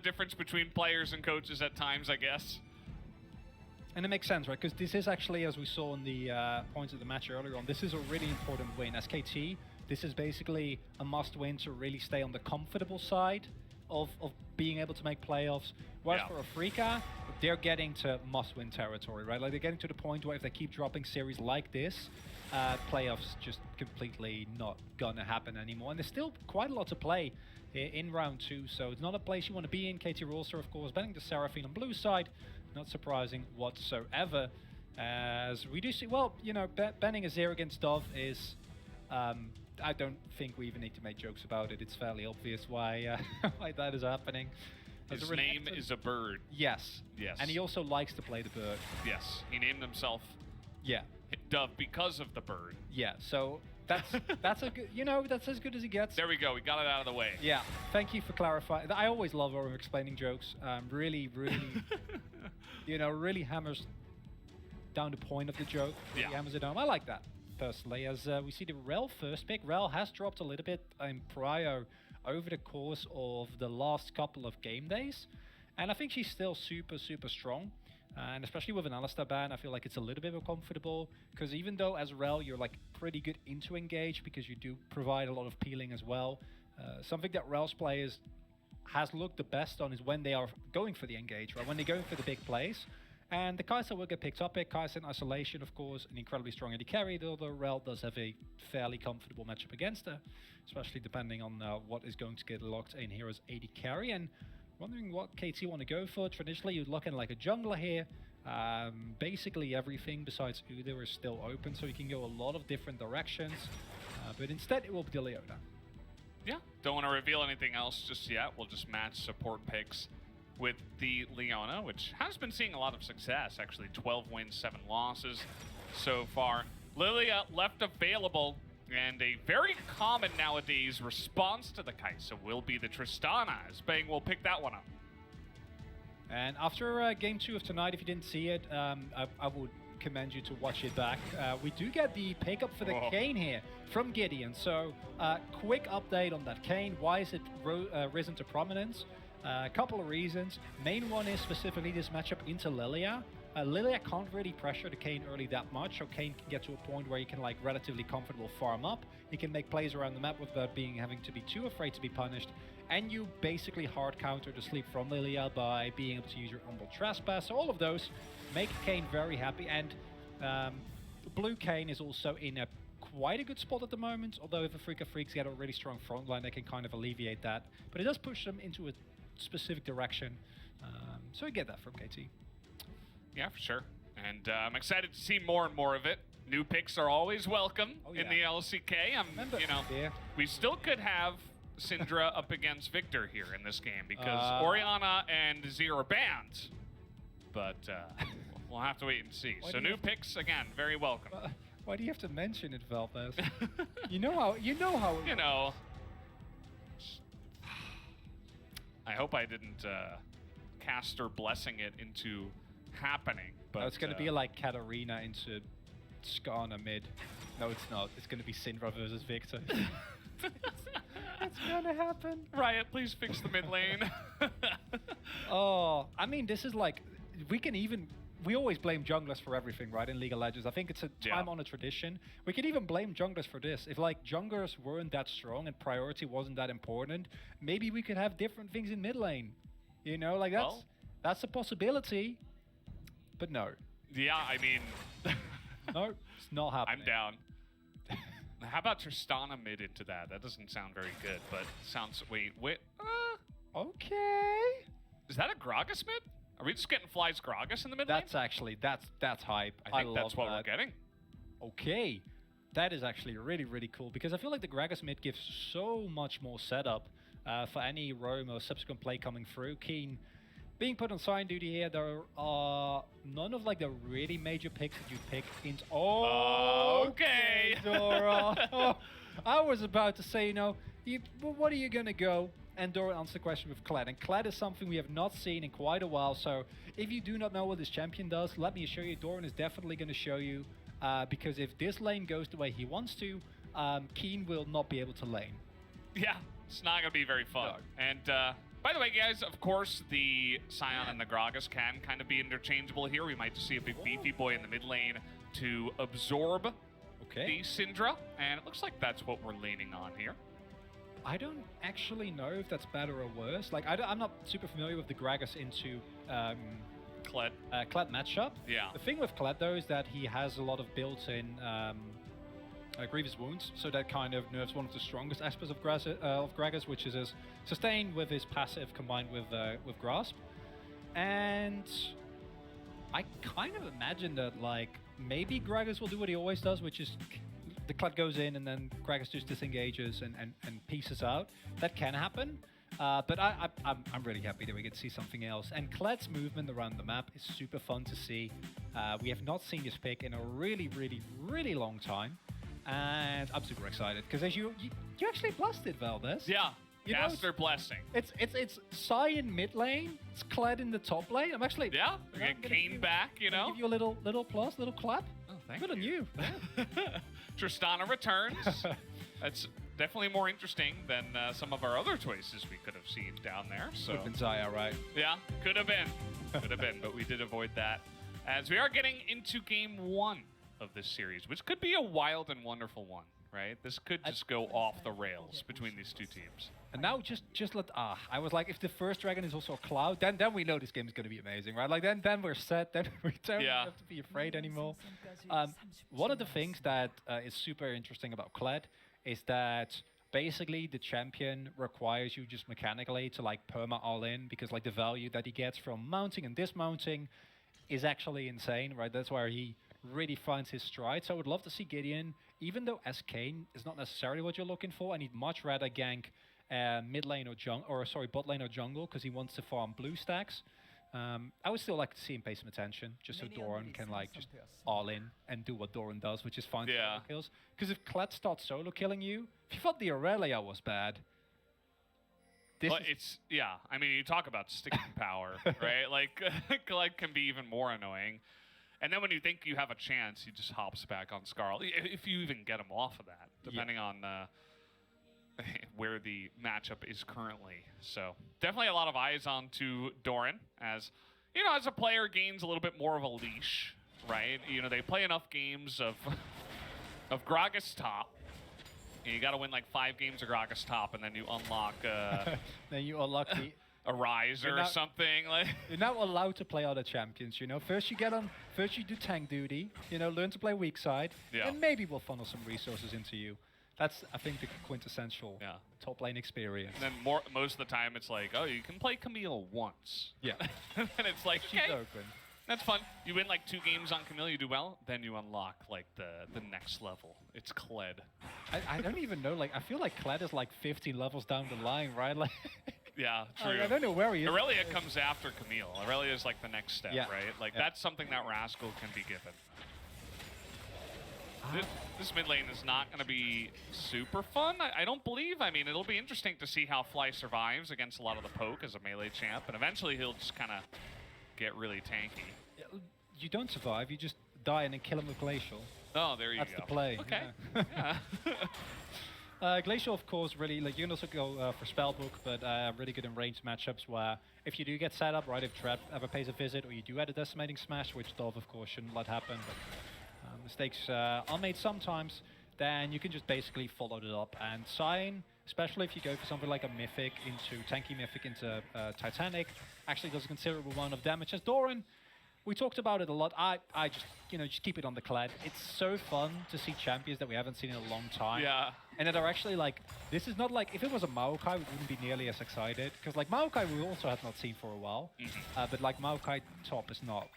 difference between players and coaches at times, I guess. And it makes sense, right? Because this is actually, as we saw in the points of the match earlier on, this is a really important win. As KT, this is basically a must-win to really stay on the comfortable side of being able to make playoffs. Whereas for Afreeca, they're getting to must-win territory, right? Like, they're getting to the point where if they keep dropping series like this, playoffs just completely not gonna happen anymore. And there's still quite a lot to play in round 2, so it's not a place you want to be in. KT Rolster, of course, betting the Seraphine on blue side, not surprising whatsoever. As we do see, well, you know, banning a 0 against Dove is, I don't think we even need to make jokes about it. It's fairly obvious why why that is happening. His name is a bird. Yes. Yes. And he also likes to play the bird. Yes. He named himself Dove because of the bird. Yeah, so that's a good, you know, that's as good as it gets. There we go. We got it out of the way. Yeah. Thank you for clarifying. I always love when I'm explaining jokes. Really, you know, really hammers down the point of the joke. Really hammers it home. I like that, personally. As we see the Rel first pick. Rel has dropped a little bit in prio over the course of the last couple of game days. And I think she's still super, super strong. And especially with an Alistar ban, I feel like it's a little bit more comfortable. Because even though as Rel, you're like pretty good into engage because you do provide a lot of peeling as well. Something that Rel's players has looked the best on is when they are going for the engage, right? When they're going for the big plays. And the Kai'Sa will get picked up here. Kai'Sa in isolation, of course, an incredibly strong AD carry, although Rel does have a fairly comfortable matchup against her, especially depending on what is going to get locked in here as AD carry. And wondering what KT want to go for. Traditionally, you'd look in like a jungler here. Basically everything besides Udyr is still open, so you can go a lot of different directions. But instead, it will be the Leona. Yeah, don't want to reveal anything else just yet. We'll just match support picks with the Leona, which has been seeing a lot of success, actually. 12 wins, 7 losses so far. Lilia left available, and a very common nowadays response to the Kai'Sa will be the Tristana, as Bang will pick that one up. And after game 2 of tonight, if you didn't see it, I would commend you to watch it back. We do get the pickup for the Kayn here from Gideon. So, quick update on that Kayn. Why is it risen to prominence? A couple of reasons. Main one is specifically this matchup into Lilia. Lilia can't really pressure the Kayn early that much, so Kayn can get to a point where he can like relatively comfortable farm up. He can make plays around the map without having to be too afraid to be punished. And you basically hard counter the sleep from Lilia by being able to use your Umbral Trespass. So all of those make Kayn very happy. And Blue Kayn is also in a quite a good spot at the moment, although if Afreeca Freecs get a really strong front line, they can kind of alleviate that. But it does push them into a specific direction. So I get that from KT. Yeah, for sure. And I'm excited to see more and more of it. New picks are always welcome in the LCK. You know, we still could have Syndra up against Victor here in this game because Orianna and Zero are banned. But we'll have to wait and see. So new picks, again, very welcome. Why do you have to mention it, Valdes? You know how. You know. I hope I didn't cast or blessing it into happening. But it's going to be like Katarina into Skarner mid. No, it's not. It's going to be Syndra versus Victor. It's going to happen. Riot, please fix the mid lane. Oh, I mean, this is like, we always blame junglers for everything, right, in League of Legends. I think it's a time-honored tradition. We could even blame junglers for this. If, like, junglers weren't that strong and priority wasn't that important, maybe we could have different things in mid lane. You know, like, that's a possibility, but no. Yeah, I mean... No, it's not happening. I'm down. How about Tristana mid into that? That doesn't sound very good, but sounds... Wait. Okay. Is that a Gragas mid? Are we just getting Fly's Gragas in the mid lane? That's actually, that's hype. I think that's what we're getting. Okay. That is actually really, really cool because I feel like the Gragas mid gives so much more setup for any roam or subsequent play coming through. Keen being put on sign duty here, there are none of like the really major picks that you pick into... Okay. Dora. I was about to say, you know, what are you going to go? And Dora answered the question with Kled. And Kled is something we have not seen in quite a while. So if you do not know what this champion does, let me assure you, Doran is definitely going to show you. Because if this lane goes the way he wants to, Keen will not be able to lane. Yeah, it's not going to be very fun. No. And By the way, guys, of course, the Scion and the Gragas can kind of be interchangeable here. We might just see a big beefy boy in the mid lane to absorb the Syndra, and it looks like that's what we're leaning on here. I don't actually know if that's better or worse. Like, I'm not super familiar with the Gragas into Kled. Kled matchup. Yeah. The thing with Kled, though, is that he has a lot of built-in grievous wounds, so that kind of nerfs one of the strongest aspects of Gragas, which is his sustain with his passive combined with grasp. And I kind of imagine that, like, maybe Gragas will do what he always does, which is the Kled goes in and then Gragas just disengages and pieces out. That can happen. But I'm really happy that we get to see something else. And Kled's movement around the map is super fun to see. We have not seen this pick in a really, really, really long time. And I'm super excited because as you actually blasted Valdez. Yeah, caster blessing. It's Psy in mid lane. It's Kled in the top lane. I'm actually we get Kane back. You know, give you a little plus, little clap. Oh, thank Good you. on you. Tristana returns. That's definitely more interesting than some of our other choices we could have seen down there. So could have been Zaya, right? Yeah, could have been, but we did avoid that. As we are getting into game 1 of this series, which could be a wild and wonderful one, right? This could just go off the rails between these two teams. And now just let I was like, if the first dragon is also a cloud, then we know this game is going to be amazing, right? Like then we're set. Then we don't have to be afraid anymore. One of the things that is super interesting about Kled is that basically the champion requires you just mechanically to like perma all in, because like the value that he gets from mounting and dismounting is actually insane, right? That's where he really finds his stride. So I would love to see Gideon, even though as Kane is not necessarily what you're looking for, and he'd much rather gank mid lane or bot lane or jungle because he wants to farm blue stacks. I would still like to see him pay some attention, just so Doran can like just all in and do what Doran does, which is find solo kills. Because if Kled starts solo killing you, if you thought the Aurelia was bad, I mean, you talk about sticking power, right? Like Kled can be even more annoying. And then when you think you have a chance, he just hops back on Scarl. If you even get him off of that, depending on where the matchup is currently. So definitely a lot of eyes on to Doran, as you know, as a player gains a little bit more of a leash, right? You know, they play enough games of Gragas top. You got to win like 5 games of Gragas top, and then you unlock. Then you unlock the. A rise or something. Like you're now allowed to play other champions, you know. First you do tank duty, you know, learn to play weak side, and maybe we'll funnel some resources into you. That's, I think, the quintessential top lane experience. And then most of the time it's like, oh, you can play Camille once. Yeah. And it's like, she's open. That's fun. You win like 2 games on Camille, you do well, then you unlock like the next level. It's Kled. I don't even know, like, I feel like Kled is like 15 levels down the line, right? Like yeah, true. I don't know where he is. Aurelia comes after Camille. Aurelia is like the next step, right? Like that's something that Rascal can be given. This mid lane is not going to be super fun, I don't believe. I mean, it'll be interesting to see how Fly survives against a lot of the poke as a melee champ, and eventually he'll just kind of get really tanky. You don't survive, you just die and then kill him with Glacial. Oh, there you go. That's the play. Okay. Glacial, of course, really, like, you can also go for Spellbook, but really good in ranged matchups where if you do get set up, right, if Trap ever pays a visit, or you do add a Decimating Smash, which Dove, of course, shouldn't let happen, but mistakes are made sometimes, then you can just basically follow it up. And Sign, especially if you go for something like a Mythic into Tanky Mythic into Titanic, actually does a considerable amount of damage. As Doran, we talked about it a lot. I just keep it on the Kled. It's so fun to see champions that we haven't seen in a long time. Yeah. And that are actually like, this is not like, if it was a Maokai, we wouldn't be nearly as excited. Because like Maokai we also have not seen for a while. But like Maokai top is not,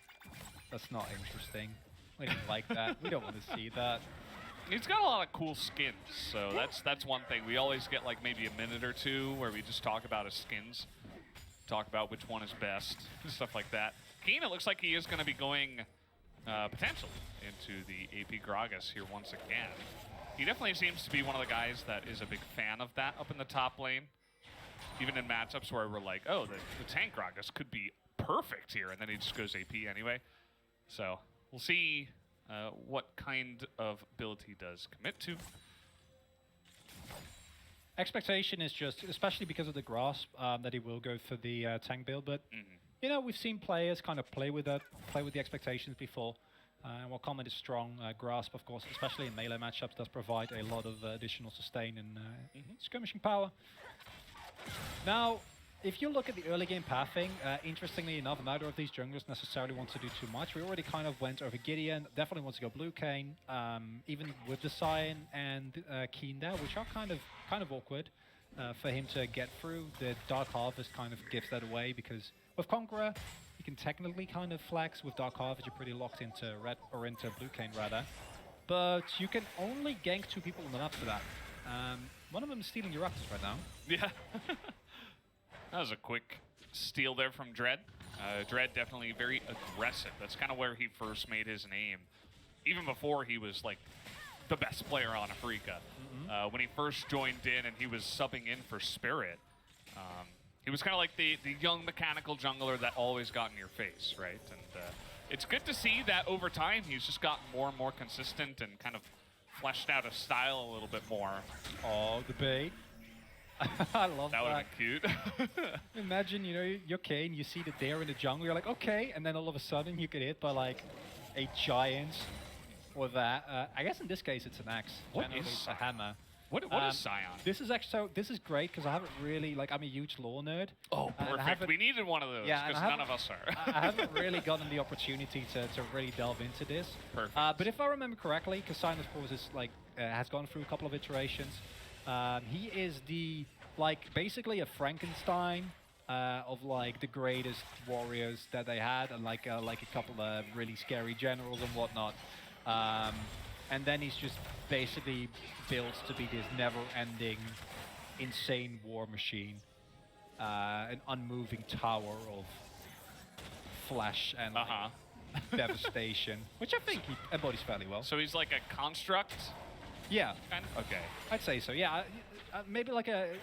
that's not interesting. We don't like that. We don't want to see that. He's got a lot of cool skins, so that's one thing. We always get like maybe a minute or 2 where we just talk about his skins. Talk about which one is best, stuff like that. Keen, it looks like he is going to be going potentially into the AP Gragas here once again. He definitely seems to be one of the guys that is a big fan of that up in the top lane. Even in matchups where we're like, oh, the tank Gragas could be perfect here, and then he just goes AP anyway. So we'll see what kind of build he does commit to. Expectation is just, especially because of the grasp, that he will go for the tank build. But you know, we've seen players kind of play with the expectations before. While Comment is strong, grasp, of course, especially in melee matchups, does provide a lot of additional sustain and skirmishing power. Now, if you look at the early game pathing, interestingly enough, neither of these junglers necessarily wants to do too much. We already kind of went over Gideon, definitely wants to go Blue Cane, even with the Cyan and Keen there, which are kind of awkward for him to get through. The Dark Harvest kind of gives that away because with Conqueror, you can technically kind of flex. With Dark Harvest, you're pretty locked into red or into Blue Cane rather, but you can only gank 2 people on the map for that. One of them is stealing your Raptors right now. Yeah. That was a quick steal there from Dread. Dread definitely very aggressive. That's kind of where he first made his name. Even before he was like the best player on Afreeca. When he first joined in and he was subbing in for Spirit, he was kind of like the young mechanical jungler that always got in your face, right? And it's good to see that over time he's just gotten more and more consistent and kind of fleshed out a style a little bit more. Oh, the bait. I love that. That would have been cute. Imagine, you know, you're Kane, you see the Dare in the jungle, you're like, okay, and then all of a sudden you get hit by like a giant or that. I guess in this case it's an axe. What Generally is it's a hammer. What is Scion? This is actually, so this is great because I haven't really, like, I'm a huge lore nerd. Oh, perfect. We needed one of those because none of us are. I haven't really gotten the opportunity to really delve into this. Perfect. But if I remember correctly, because Scion, of course, is like, has gone through a couple of iterations. He is the, like, basically a Frankenstein of, like, the greatest warriors that they had, and, like a couple of really scary generals and whatnot. And then he's just basically built to be this never-ending, insane war machine. An unmoving tower of flesh and devastation, which I think he embodies fairly well. So he's like a construct? Yeah. Kind of? Okay. I'd say so, yeah. Maybe like a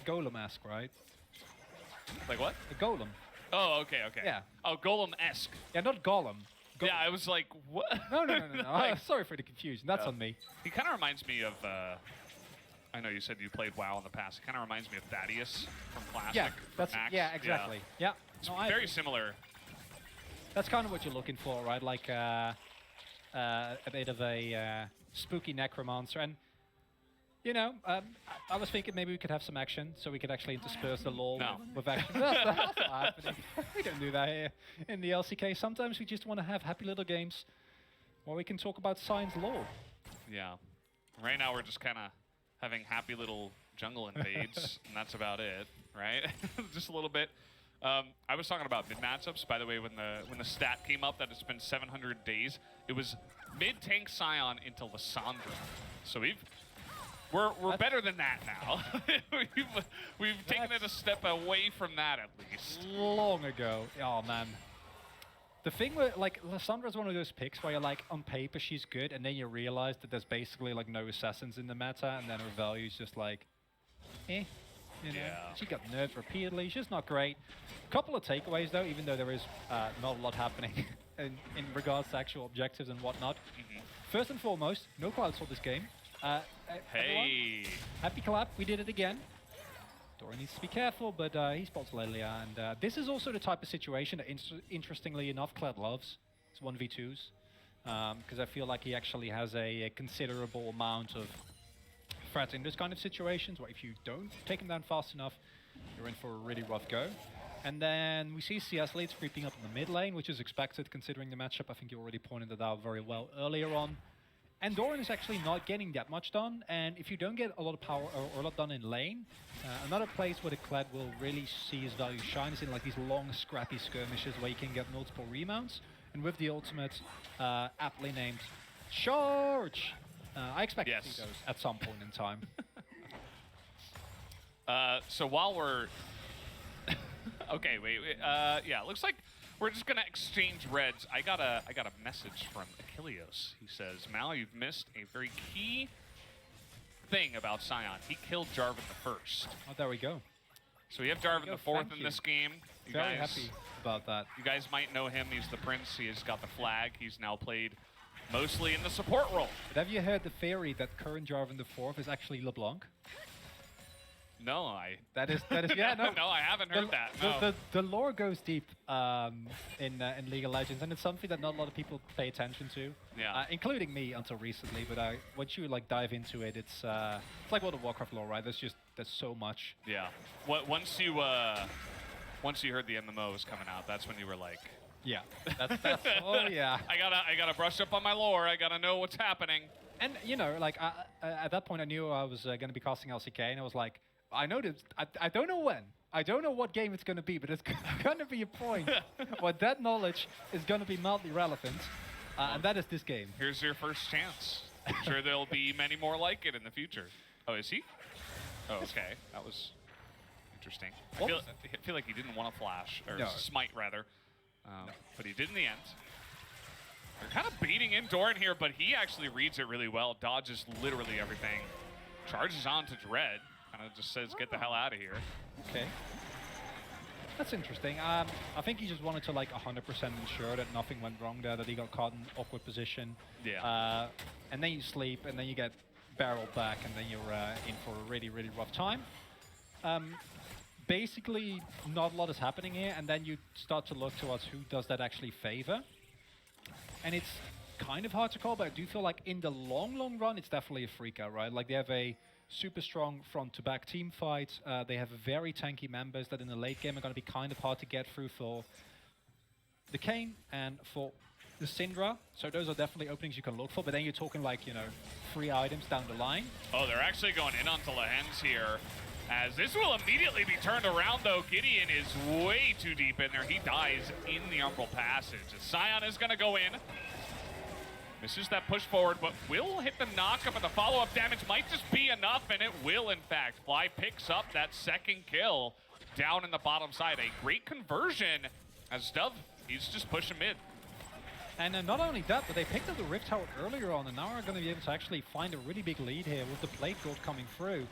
golem-esque, right? Like what? A golem. Oh, okay. Yeah. Oh, golem-esque. Yeah, not golem. Yeah, I was like, what? No. Sorry for the confusion. That's on me. He kind of reminds me of, I know you said you played WoW in the past. It kind of reminds me of Thaddeus from Classic. Yeah, that's, Max. yeah, exactly. Yeah. It's very similar. That's kind of what you're looking for, right? Like a bit of a spooky necromancer. And, you know, I was thinking maybe we could have some action so we could actually intersperse the lore with action. That's not happening. We don't do that here in the LCK. Sometimes we just want to have happy little games where we can talk about science lore. Yeah. Right now we're just kind of having happy little jungle invades, and that's about it, right? Just a little bit. I was talking about mid matchups, by the way, when the stat came up that it's been 700 days. It was mid tank Scion into Lissandra. So we're better than that now. we've taken it a step away from that at least. Long ago. Oh man. The thing with, like, Lissandra's one of those picks where you're like, on paper she's good, and then you realize that there's basically like no assassins in the meta, and then her value's just like, You know, she got nerfed repeatedly. She's not great. Couple of takeaways though, even though there is not a lot happening in regards to actual objectives and whatnot. First and foremost, no clouds for this game. Hey! Happy collab, we did it again. Dora needs to be careful, but he spots Lilia, and this is also the type of situation that, interestingly enough, Kled loves. It's 1v2s, because I feel like he actually has a considerable amount of threat in this kind of situations, where if you don't take him down fast enough, you're in for a really rough go. And then we see CS leads creeping up in the mid lane, which is expected considering the matchup. I think you already pointed it out very well earlier on. And Doran is actually not getting that much done, and if you don't get a lot of power or a lot done in lane, another place where the Kled will really see his value shine is in like these long, scrappy skirmishes where you can get multiple remounts. And with the ultimate, aptly named Charge, I expect to see those at some point in time. So while we're... okay, wait. Yeah, looks like we're just gonna exchange reds. I got a message from Achilleos. He says, Mal, you've missed a very key thing about Scion. He killed Jarvan the first. Oh, there we go. So we have Jarvan the fourth in this game. You very guys, happy about that. You guys might know him. He's the Prince. He has got the flag. He's now played mostly in the support role. But have you heard the theory that current Jarvan the fourth is actually LeBlanc? No, That is yeah, no. No, I haven't heard that. No. The lore goes deep in League of Legends, and it's something that not a lot of people pay attention to. Yeah. Including me until recently. But once you like dive into it, it's like World of Warcraft lore, right? There's so much. Yeah. Once you heard the MMO was coming out, that's when you were like, yeah, that's oh yeah. I gotta brush up on my lore. I gotta know what's happening. And you know, like at that point, I knew I was going to be casting LCK, and I was like, I know this. I don't know when. I don't know what game it's going to be, but it's going to be a point where that knowledge is going to be mildly relevant, and that is this game. Here's your first chance. I'm sure there'll be many more like it in the future. Oh, is he? Oh, okay. That was interesting. I feel like he didn't want to flash, or smite rather, but he did in the end. They're kind of beating in Doran here, but he actually reads it really well. Dodges literally everything. Charges on to Dread. Kind of just says, get the hell out of here. Okay. That's interesting. I think he just wanted to like 100% ensure that nothing went wrong there, that he got caught in awkward position. Yeah. And then you sleep, and then you get barreled back, and then you're in for a really, really rough time. Basically, not a lot is happening here, and then you start to look towards who does that actually favor. And it's kind of hard to call, but I do feel like in the long, long run, it's definitely Afreeca, right? Like they have a super strong front-to-back team fight. They have very tanky members that in the late game are going to be kind of hard to get through for the Kayn and for the Syndra. So those are definitely openings you can look for, but then you're talking like, you know, 3 items down the line. Oh, they're actually going in onto Lehens here. As this will immediately be turned around, though. Gideon is way too deep in there. He dies in the Umbral Passage. Sion is going to go in. Misses that push forward, but will hit the knockup, and the follow-up damage might just be enough, and it will, in fact. Fly picks up that second kill down in the bottom side. A great conversion as Dove, he's just pushing mid. And not only that, but they picked up the Rift Tower earlier on, and now are going to be able to actually find a really big lead here with the Blade Gold coming through.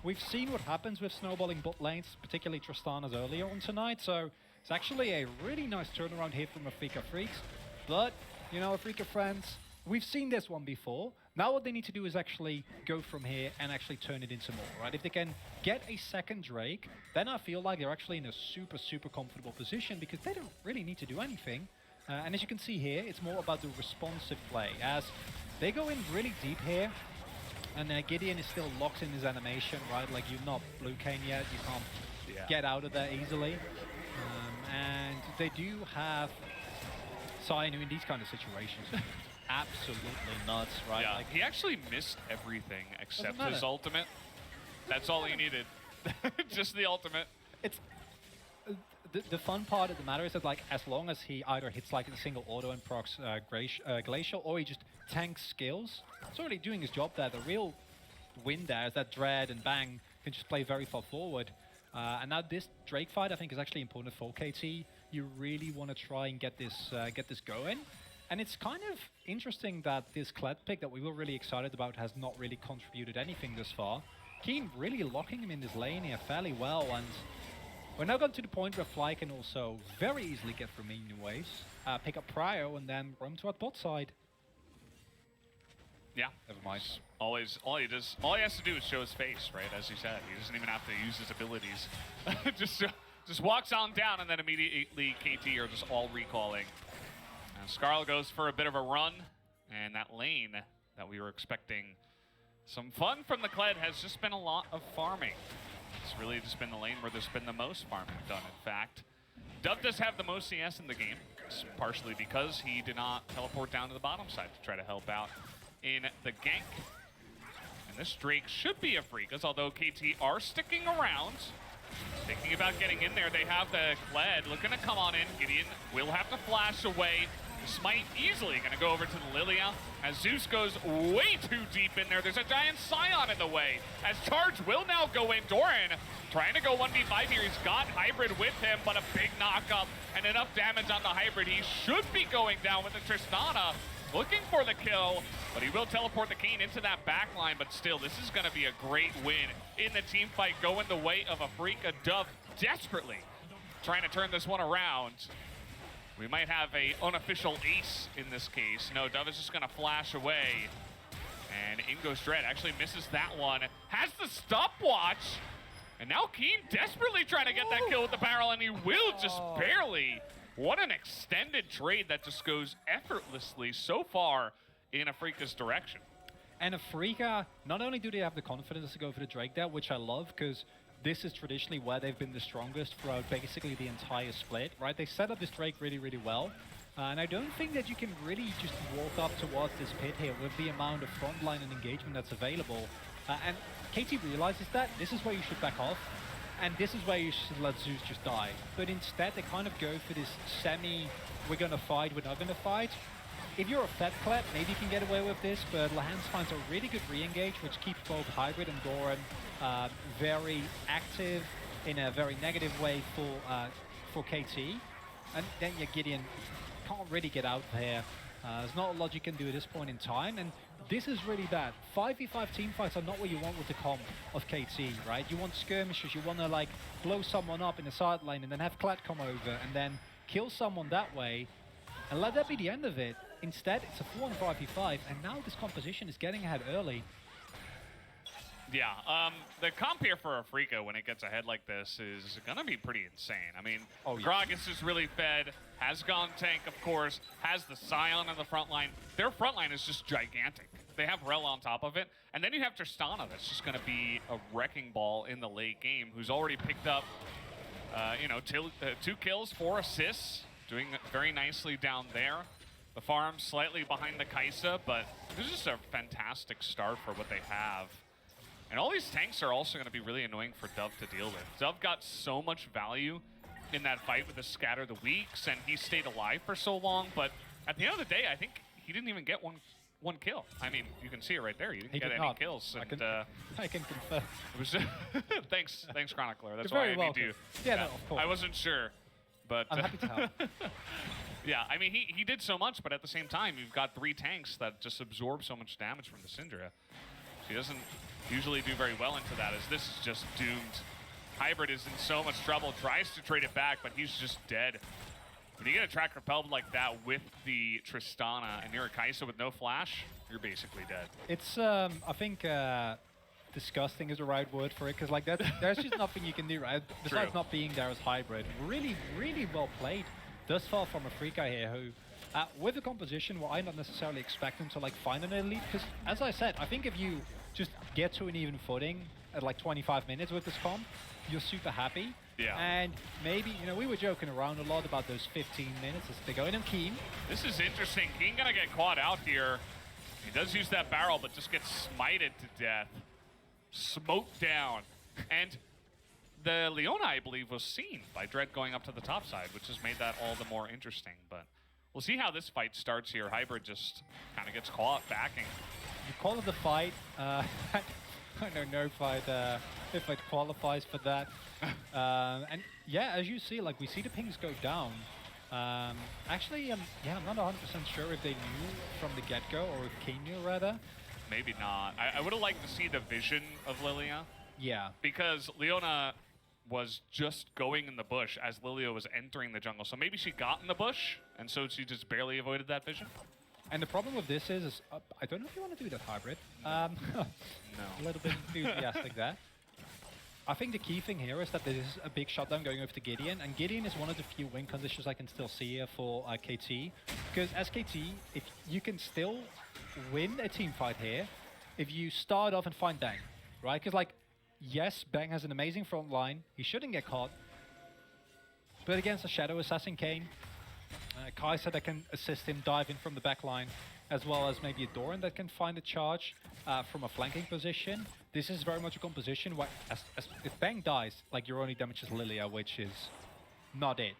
We've seen what happens with snowballing bot lanes, particularly Tristana's earlier on tonight, so it's actually a really nice turnaround here from Afreeca Freecs. But, you know, Afreeca friends, we've seen this one before. Now what they need to do is actually go from here and actually turn it into more, right? If they can get a second Drake, then I feel like they're actually in a super, super comfortable position because they don't really need to do anything. And as you can see here, it's more about the responsive play as they go in really deep here. And Gideon is still locked in his animation, right? Like, you're not Blue Kayn yet. You can't get out of there easily. And they do have Sion who in these kind of situations absolutely nuts, right? Yeah, like, he actually missed everything except his ultimate. That's all he needed. Just the ultimate. It's the fun part of the matter is that, like, as long as he either hits like a single auto and procs Glacial, or he just tanks skills, it's already doing his job there. The real win there is that Dread and Bang can just play very far forward. And now this Drake fight, I think, is actually important for KT. You really want to try and get this going. And it's kind of interesting that this Kled pick that we were really excited about has not really contributed anything this far. Keen really locking him in this lane here fairly well, and we're now gotten to the point where Fly can also very easily get through minion waves, pick up Prio, and then run to our bot side. Yeah. Never mind. All he has to do is show his face, right? As you said, he doesn't even have to use his abilities. just walks on down, and then immediately KT are just all recalling. And Skarl goes for a bit of a run, and that lane that we were expecting some fun from the Kled has just been a lot of farming. It's really just been the lane where there's been the most farming done, in fact. Dove does have the most CS in the game, partially because he did not teleport down to the bottom side to try to help out in the gank. And this Drake should be Afreeca's, although KT are sticking around. Thinking about getting in there, they have the Kled looking to come on in. Gideon will have to flash away. The Smite easily going to go over to the Lilia as Zeus goes way too deep in there. There's a giant Sion in the way as Charge will now go in. Doran trying to go 1v5 here. He's got Hybrid with him, but a big knockup and enough damage on the Hybrid. He should be going down with the Tristana. Looking for the kill, but he will teleport the Kayn into that backline. But still, this is going to be a great win in the team fight, going the way of Afreeca. Dove desperately trying to turn this one around. We might have a unofficial ace in this case. No, Dove is just going to flash away. And in goes Dread. Actually misses that one. Has the stopwatch. And now Keen desperately trying to get that kill with the barrel, and he will just barely. What an extended trade that just goes effortlessly so far in Afreeca's direction. And Afreeca, not only do they have the confidence to go for the Drake there, which I love, because this is traditionally where they've been the strongest throughout basically the entire split, right? They set up this Drake really, really well. And I don't think that you can really just walk up towards this pit here with the amount of frontline and engagement that's available. And KT realizes that. This is where you should back off. And this is where you should let Zeus just die. But instead, they kind of go for this semi, we're going to fight, we're not going to fight. If you're a Fed Clap, maybe you can get away with this, but Lahans finds a really good re-engage, which keeps both Hybrid and Doran very active in a very negative way for KT. And then your Gideon can't really get out there. There's not a lot you can do at this point in time, and this is really bad. 5v5 teamfights are not what you want with the comp of KT, right? You want skirmishes, you want to like blow someone up in the side lane and then have Kled come over and then kill someone that way and let that be the end of it. Instead, it's a 4-5v5, and now this composition is getting ahead early. Yeah, the comp here for Afreeca when it gets ahead like this is going to be pretty insane. I mean, Gragas is really fed, has gone tank, of course, has the Scion on the front line. Their front line is just gigantic. They have Rel on top of it, and then you have Tristana that's just going to be a wrecking ball in the late game, who's already picked up, you know, 2 kills, 4 assists, doing very nicely down there. The farm slightly behind the Kai'Sa, but this is just a fantastic start for what they have. And all these tanks are also going to be really annoying for Dove to deal with. Dove got so much value in that fight with the Scatter the Weeks, and he stayed alive for so long, but at the end of the day, I think he didn't even get one kill. I mean, you can see it right there. He didn't get any kills. And, I can confirm. It was thanks, Chronicler. That's why I need you. Yeah, no, of course. I wasn't sure, but I'm happy to help. Yeah, I mean, he did so much, but at the same time, you've got 3 tanks that just absorb so much damage from the Syndra. He doesn't usually do very well into that, as this is just doomed. Hybrid is in so much trouble, tries to trade it back, but he's just dead. When you get a track repelled like that with the Tristana and you're a Kai'Sa with no flash, you're basically dead. It's, I think, disgusting is the right word for it, because like there's just nothing you can do, right? Besides not being there as Hybrid. Really, really well played thus far from Afreeca here, who, with the composition, what I'm not necessarily expecting to like find an elite, because as I said, I think if you just get to an even footing at like 25 minutes with this comp, you're super happy. Yeah. And maybe, you know, we were joking around a lot about those 15 minutes as they go in on Keen. This is interesting. Keen gonna get caught out here. He does use that barrel, but just gets smited to death. Smoked down. And the Leona, I believe, was seen by Dread going up to the top side, which has made that all the more interesting. But we'll see how this fight starts here. Hybrid just kind of gets caught backing. You call it the fight. I don't know if it qualifies for that. And yeah, as you see, like we see the pings go down. Actually, yeah, I'm not 100% sure if they knew from the get-go or if Keen knew rather. Maybe not. I would have liked to see the vision of Lilia. Yeah. Because Leona was just going in the bush as Lilia was entering the jungle. So maybe she got in the bush, and so she just barely avoided that vision. And the problem with this is I don't know if you want to do that Hybrid. No. A little bit enthusiastic there. I think the key thing here is that there is a big shutdown going over to Gideon, and Gideon is one of the few win conditions I can still see here for KT. Because as KT, if you can still win a team fight here, if you start off and find Bang, right? Because like, yes, Bang has an amazing front line. He shouldn't get caught. But against a Shadow Assassin Kayn, Kai'Sa that can assist him dive in from the back line, as well as maybe a Doran that can find a charge from a flanking position. This is very much a composition where if Bang dies, like your only damage is Lilia, which is not it.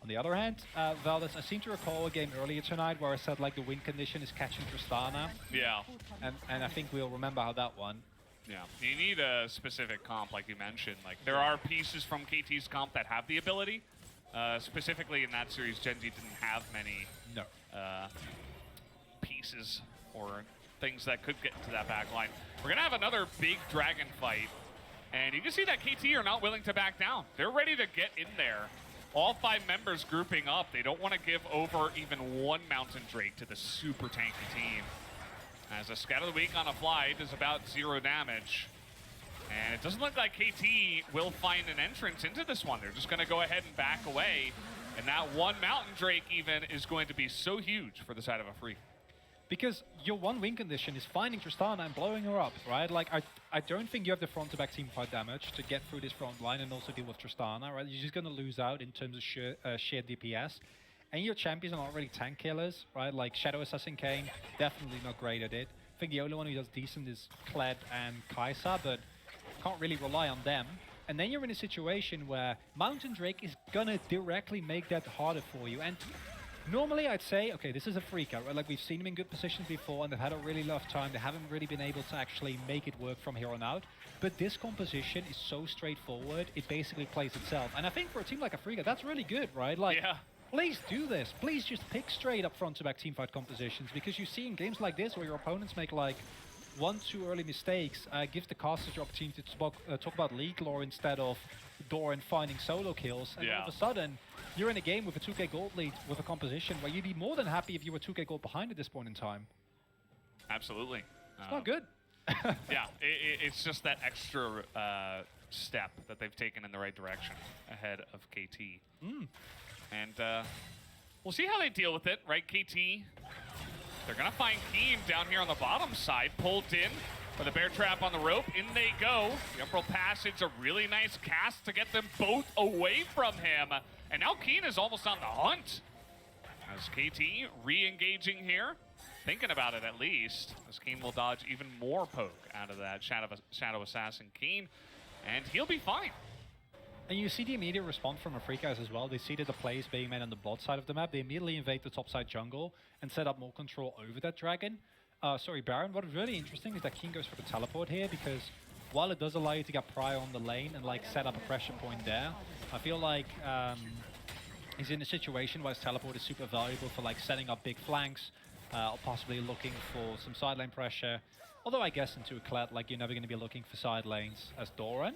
On the other hand, Valdez, I seem to recall a game earlier tonight where I said like the win condition is catching Tristana. Yeah. And I think we'll remember how that won. Yeah, you need a specific comp like you mentioned. Like there are pieces from KT's comp that have the ability. Specifically in that series, Genji didn't have many pieces or things that could get into that backline. We're gonna have another big dragon fight, and you can see that KT are not willing to back down. They're ready to get in there. All 5 members grouping up. They don't want to give over even one Mountain Drake to the super tanky team. As a Scatter of the Week on a fly does about 0 damage. And it doesn't look like KT will find an entrance into this one. They're just going to go ahead and back away. And that one Mountain Drake even is going to be so huge for the side of Afreeca. Because your one win condition is finding Tristana and blowing her up, right? Like, I don't think you have the front-to-back teamfight damage to get through this front line and also deal with Tristana, right? You're just going to lose out in terms of sheer DPS. And your champions are not really tank killers, right? Like Shadow Assassin Kayn, definitely not great at it. I think the only one who does decent is Kled and Kai'Sa, but can't really rely on them. And then you're in a situation where Mountain Drake is gonna directly make that harder for you. And normally I'd say, okay, this is Afreeca, right? Like we've seen them in good positions before and they've had a really rough time. They haven't really been able to actually make it work from here on out. But this composition is so straightforward, it basically plays itself. And I think for a team like Afreeca, that's really good, right? Like, yeah. Please do this. Please just pick straight up front-to-back teamfight compositions, because you see in games like this where your opponents make like 1-2 early mistakes, gives the casters the opportunity to talk about league lore instead of Doran finding solo kills, and all of a sudden you're in a game with a 2k gold lead with a composition where you'd be more than happy if you were 2k gold behind at this point in time. Absolutely. It's not good. Yeah, it's just that extra step that they've taken in the right direction ahead of KT. And we'll see how they deal with it, right, KT? They're going to find Keen down here on the bottom side, pulled in with a bear trap on the rope. In they go. The Umbral Passage, a really nice cast to get them both away from him. And now Keen is almost on the hunt. As KT re-engaging here, thinking about it at least, as Keen will dodge even more poke out of that Shadow Assassin Keen, and he'll be fine. And you see the immediate response from Afreeca as well. They see that the play is being made on the bot side of the map. They immediately invade the top side jungle and set up more control over that dragon. Baron. What is really interesting is that Keen goes for the teleport here, because while it does allow you to get prio on the lane and like set up a pressure point there, I feel like he's in a situation where his teleport is super valuable for like setting up big flanks, or possibly looking for some side lane pressure. Although I guess into a Kled, like you're never going to be looking for side lanes as Doran.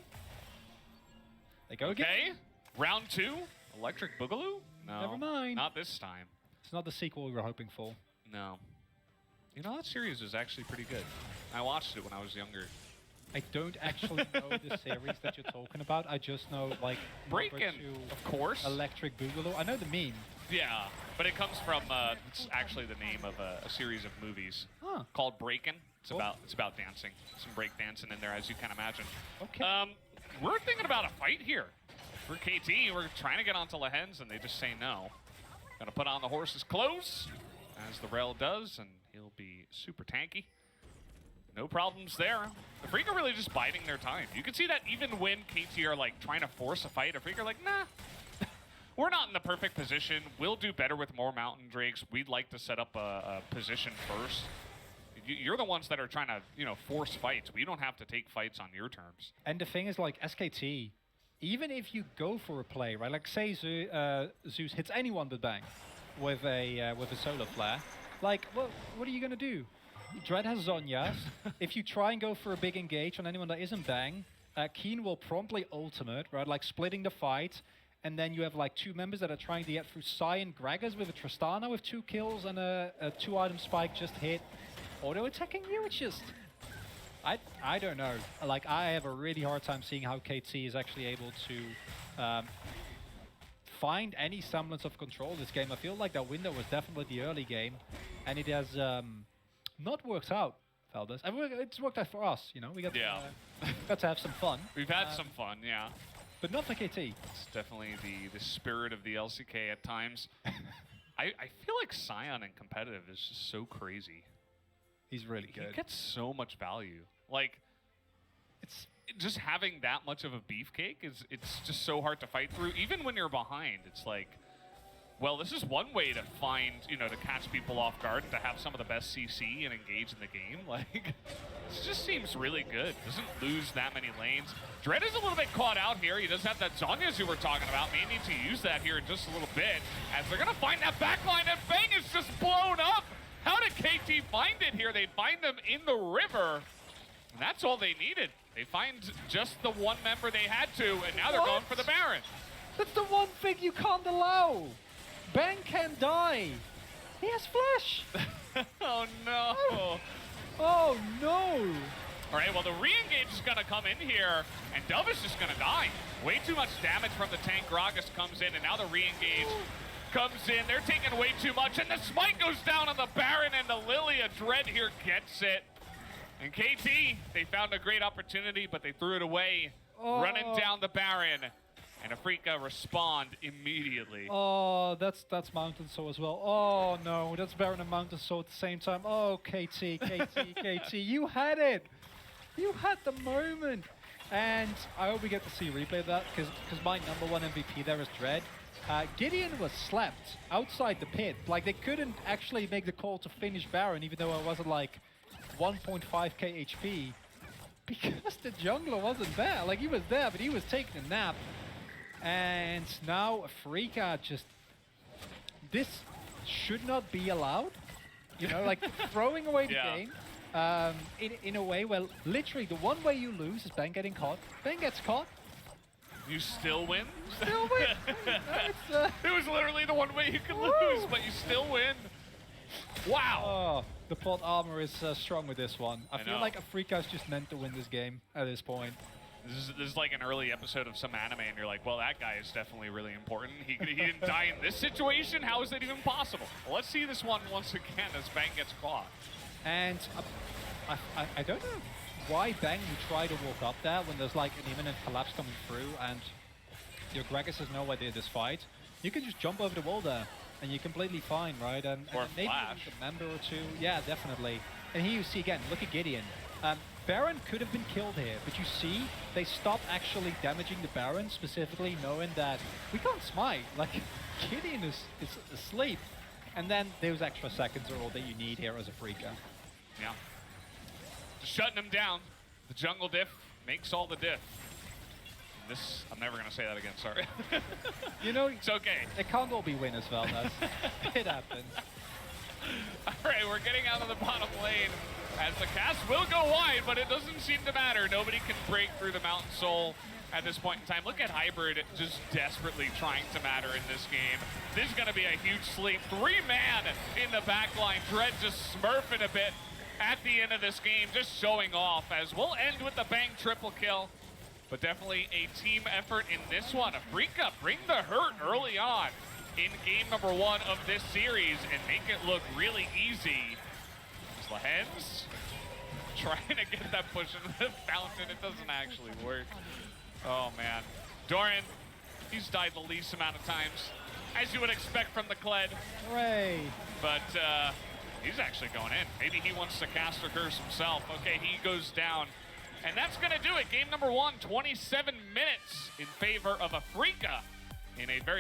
They go again. Okay, round 2, Electric Boogaloo? No, never mind. Not this time. It's not the sequel we were hoping for. No. You know, that series is actually pretty good. I watched it when I was younger. I don't actually know the series that you're talking about. I just know, like, Breakin', of course. Electric Boogaloo. I know the meme. Yeah, but it comes from, it's actually the name of a series of movies called Breakin'. It's about dancing. Some break dancing in there, as you can imagine. Okay. We're thinking about a fight here. For KT, we're trying to get onto Lehens, and they just say no. Gonna put on the horse's clothes, as the Rel does, and he'll be super tanky. No problems there. Afreeca really just biding their time. You can see that even when KT are like trying to force a fight, Afreeca are like, nah. We're not in the perfect position. We'll do better with more Mountain Drakes. We'd like to set up a position first. You're the ones that are trying to, force fights. We don't have to take fights on your terms. And the thing is, like, SKT, even if you go for a play, right? Like, say Zeus hits anyone but Bang with a solar flare. Like, what are you going to do? Dread has Zhonya's. If you try and go for a big engage on anyone that isn't Bang, Keen will promptly ultimate, right? Like, splitting the fight. And then you have, like, 2 members that are trying to get through Sai and Gragas with a Tristana with 2 kills and a 2-item spike just hit. Auto-attacking you? It's just... I don't know. Like, I have a really hard time seeing how KT is actually able to find any semblance of control this game. I feel like that window was definitely the early game, and it has not worked out, Feldas. And it's worked out for us, We got to have some fun. We've had some fun, yeah. But not for KT. It's definitely the spirit of the LCK at times. I feel like Sion in competitive is just so crazy. He's really good. He gets so much value. Like, it's just having that much of a beefcake it's just so hard to fight through. Even when you're behind, it's like, well, this is one way to find, to catch people off guard and to have some of the best CC and engage in the game. Like, this just seems really good. Doesn't lose that many lanes. Dread is a little bit caught out here. He does have that Zhonya's you were talking about. May need to use that here in just a little bit, as they're going to find that backline, and Bang is just blown up. How did KT find it here? They find them in the river, and that's all they needed. They find just the one member they had to, and now they're going for the Baron. That's the one thing you can't allow. Bang can die. He has flash. Oh, no. Oh, no. All right, well, the re-engage is going to come in here, and Dove is just going to die. Way too much damage from the tank. Gragas comes in, and now the re-engage comes in. They're taking way too much, and the smite goes down on the Baron, and the Lilia Dread here gets it. And KT, they found a great opportunity, but they threw it away, running down the Baron. And Afreeca respond immediately. Oh, that's Mountain Soul as well. Oh no, that's Baron and Mountain Soul at the same time. Oh, KT, you had it. You had the moment. And I hope we get to see a replay of that, because my #1 MVP there is Dread. Gideon was slept outside the pit. Like, they couldn't actually make the call to finish Baron, even though I wasn't like 1.5k HP, because the jungler wasn't there. Like, he was there, but he was taking a nap. And now Afreeca just... This should not be allowed. You know, like, throwing away the game in a way where literally the one way you lose is Ben getting caught. Ben gets caught. You still win? Still win. It was literally the one way you could lose, but you still win. Wow. Oh, the plot armor is strong with this one. I feel like Afreeca's just meant to win this game at this point. This is like an early episode of some anime, and you're like, well, that guy is definitely really important. He didn't die in this situation? How is that even possible? Well, let's see this one once again as Bang gets caught. And I don't know why Bang would try to walk up there when there's like an imminent collapse coming through and your Gragas has no idea this fight. You can just jump over the wall there and you're completely fine, right? And maybe a member or two. Yeah, definitely. And here you see again, look at Gideon. Baron could have been killed here, but you see, they stop actually damaging the Baron, specifically knowing that we can't smite. Like, Gideon is asleep. And then those extra seconds are all that you need here as Afreeca. Yeah. Just shutting him down. The jungle diff makes all the diff. This, I'm never going to say that again, sorry. You know, it's okay. It can't all be winners, Valdez. It happens. All right, we're getting out of the bottom lane as the cast will go wide, but it doesn't seem to matter. Nobody can break through the Mountain Soul at this point in time. Look at Hybrid just desperately trying to matter in this game. This is going to be a huge sleep. 3-man in the backline. Dread just smurfing a bit at the end of this game, just showing off, as we'll end with the Bang triple kill. But definitely a team effort in this one. Afreeca bring the hurt early on in game #1 of this series and make it look really easy. Lahens trying to get that push into the fountain. It doesn't actually work. Oh, man. Doran, he's died the least amount of times, as you would expect from the Kled. Hooray. But he's actually going in. Maybe he wants to cast a curse himself. Okay, he goes down. And that's going to do it. Game #1, 27 minutes in favor of Afreeca in a very